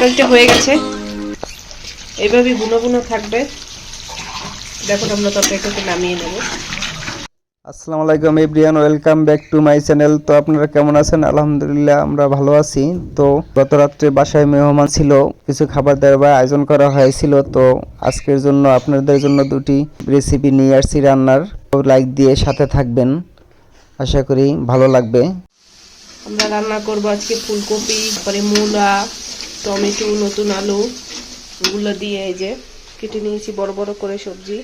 তরকারিটা হয়ে গেছে, এইভাবেই বুনো বুনো থাকবে। দেখো আমরা তরকারিটাকে নামিয়ে নেব। আসসালামু আলাইকুম everyone, welcome back to my channel. তো আপনারা কেমন আছেন? আলহামদুলিল্লাহ আমরা ভালো আছি। তো গত রাত্রে বাসায় মেহমান ছিল, কিছু খাবার দাবার আয়োজন করা হয়েছিল। তো আজকের জন্য আপনাদের জন্য দুটি রেসিপি নিয়ে আসছি রান্নার। তো লাইক দিয়ে সাথে থাকবেন, আশা করি ভালো লাগবে। আমরা রান্না করব আজকে ফুলকপি, তারপরে মূলা, টমেটো, নতুন আলু এগুলো দিয়ে, এই যে কেটে নিয়েছি বড় বড় করে সবজি,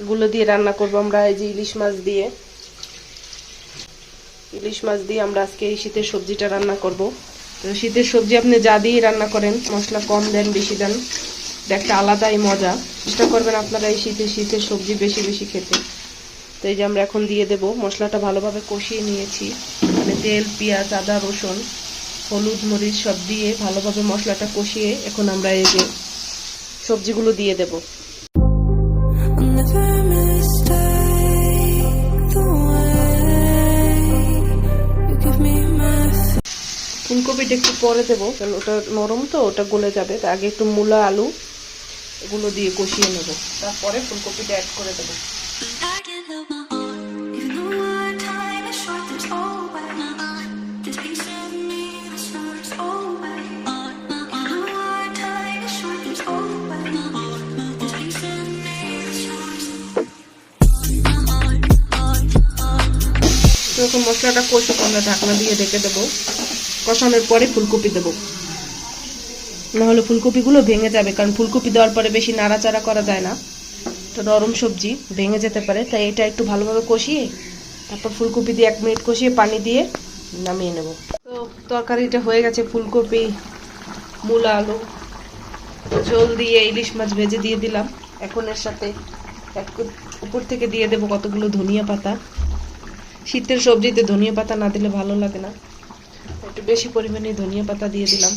এগুলো দিয়ে রান্না করব আমরা। এই যে ইলিশ মাছ দিয়ে আমরা আজকে এই শীতের সবজিটা রান্না করব। তো শীতের সবজি আপনি যা দিয়ে রান্না করেন, মশলা কম দেন বেশি দেন, একটা আলাদাই মজা। চেষ্টা করবেন আপনারা এই শীতের সবজি বেশি বেশি খেতে। তো এই যে আমরা এখন দিয়ে দেব, মশলাটা ভালোভাবে কষিয়ে নিয়েছি, মানে তেল, পেঁয়াজ, আদা, রসুন, হলুদ, মরিচ সব দিয়ে ভালোভাবে মশলাটা কষিয়ে এখন আমরা এই যে সবজিগুলো দিয়ে দেব। ফুলকপিটা একটু পরে দেবো, কারণ ওটা নরম তো, ওটা গলে যাবে। আগে একটু মূলা, আলু এগুলো দিয়ে কষিয়ে নেব, তারপরে ফুলকপিটা অ্যাড করে দেবো। যখন মশলাটা কষে আমরা ঢাকনা দিয়ে ঢেকে দেবো। কষানোর পরে ফুলকপি দেবো, নাহলে ফুলকপিগুলো ভেঙে যাবে, কারণ ফুলকপি দেওয়ার পরে বেশি নাড়াচাড়া করা যায় না, তো নরম সবজি ভেঙে যেতে পারে। তাই এটা একটু ভালোভাবে কষিয়ে তারপর ফুলকপি দিয়ে 1 মিনিট কষিয়ে পানি দিয়ে নামিয়ে নেব। তো তরকারিটা হয়ে গেছে, ফুলকপি, মূলা, আলু ঝোল দিয়ে ইলিশ মাছ ভেজে দিয়ে দিলাম। এখন এর সাথে উপর থেকে দিয়ে দেবো কতগুলো ধনিয়া পাতা। শীতের সবজিতে ধনিয়া পাতা না দিলে ভালো লাগে না, একটু বেশি পরিমাণে ধনিয়া পাতা দিয়ে দিলাম।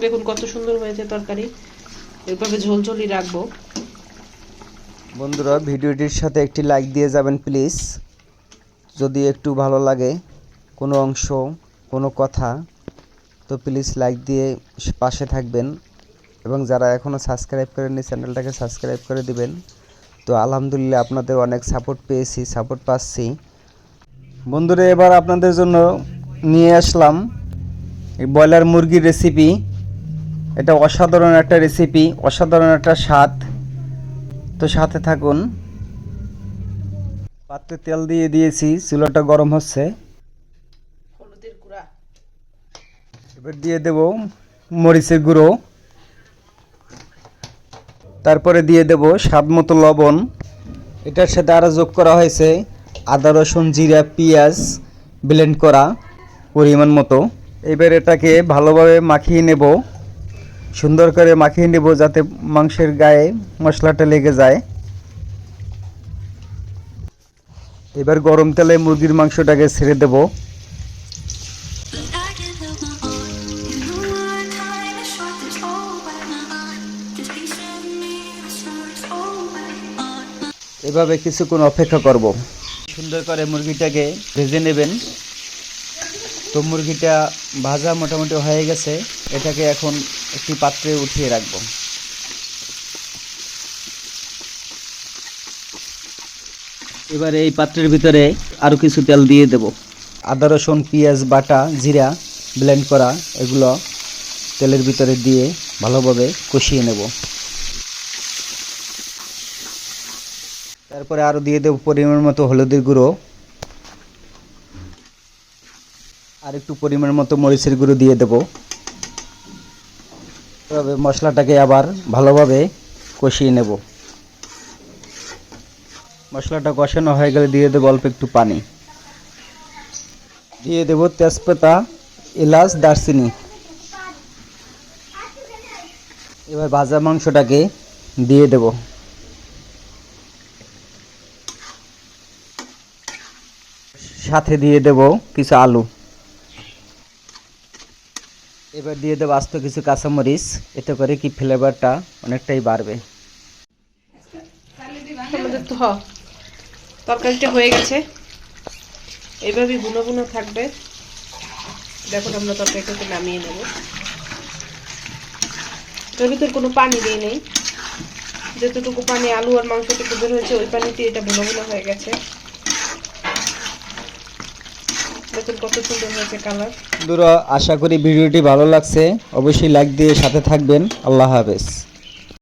দেখুন কত সুন্দর হয়েছে তরকারি, এভাবে ঝোলঝোলই রাখবো। বন্ধুরা, ভিডিওটির সাথে একটি লাইক দিয়ে যাবেন প্লিজ। যদি একটু ভালো লাগে কোনো অংশ, কোনো কথা, তো প্লিজ লাইক দিয়ে পাশে থাকবেন। এবং যারা এখনও সাবস্ক্রাইব করেননি চ্যানেলটাকে সাবস্ক্রাইব করে দিবেন। তো আলহামদুলিল্লাহ আপনাদের অনেক সাপোর্ট পাচ্ছি। বন্ধুরা, এবার আপনাদের জন্য নিয়ে আসলাম এই ব্রয়লার মুরগির রেসিপি। এটা অসাধারণ একটা রেসিপি, অসাধারণ একটা স্বাদ। তো সাথে থাকুন। পাত্রে তেল দিয়ে দিয়েছি, চুলাটা গরম হচ্ছে। হলুদের গুঁড়া, এবার দিয়ে দেব মরিচের গুঁড়ো, তারপরে দিয়ে দেব স্বাদ মতো লবণ। এটার সাথে আরও যোগ করা হয়েছে আদা, রসুন, জিরা, পেঁয়াজ ব্লেন্ড করা পরিমাণ মতো। এবার এটাকে ভালোভাবে মাখিয়ে নেব, সুন্দর করে মাখিয়ে নেব যাতে মাংসের গায়ে মশলাটা লেগে যায়। এবার গরম তেলে মুরগির মাংসটাকে ছেড়ে দেব। এভাবে কিছুক্ষণ অপেক্ষা করব। সুন্দর করে মুরগিটাকে ভেজে নেবেন। তো মুরগিটা ভাজা মোটামুটি হয়ে গেছে, এটাকে এখন একটি পাত্রে উঠিয়ে রাখব। এবার এই পাত্রের ভিতরে আরও কিছু তেল দিয়ে দেব। আদা, রসুন, পেঁয়াজ বাটা, জিরা ব্লেন্ড করা এগুলো তেলের ভিতরে দিয়ে ভালোভাবে কষিয়ে নেব। তারপরে আরও দিয়ে দেব পরিমাণ মতো হলুদের গুঁড়ো, আর একটু পরিমাণ মতো মরিচের গুঁড়ো দিয়ে দেব। তবে মশলাটাকে আবার ভালোভাবে কষিয়ে নেব। মশলাটা কষানো হয়ে গেলে দিয়ে দেব অল্প একটু পানি, দিয়ে দেব তেজপাতা, এলাচ, দারচিনি। এবার ভাজা মাংসটাকে দিয়ে দেব। সাথে দিয়ে দেব কিছু আলু। এবার দিয়ে দেব আস্ত কিছু কাঁচামরিচ, এতে করে কি ফ্লেভারটা অনেকটাই বাড়বে। আমাদের তো তরকারিটা হয়ে গেছে, এইভাবেই বুনো বুনো থাকবে। দেখুন আমরা তরকারিটাকে নামিয়ে নেব। এর ভিতর কোনো পানি দিই নেই, যতটুকু পানি আলু আর মাংসটুকু বের হয়েছে ওই পানিতে এটা বুনো বুনো হয়ে গেছে। দেখুন কত সুন্দর হয়েছে কালার। বন্ধুরা, আশা করি ভিডিওটি ভালো লাগছে, অবশ্যই লাইক দিয়ে সাথে থাকবেন। আল্লাহ হাফেজ।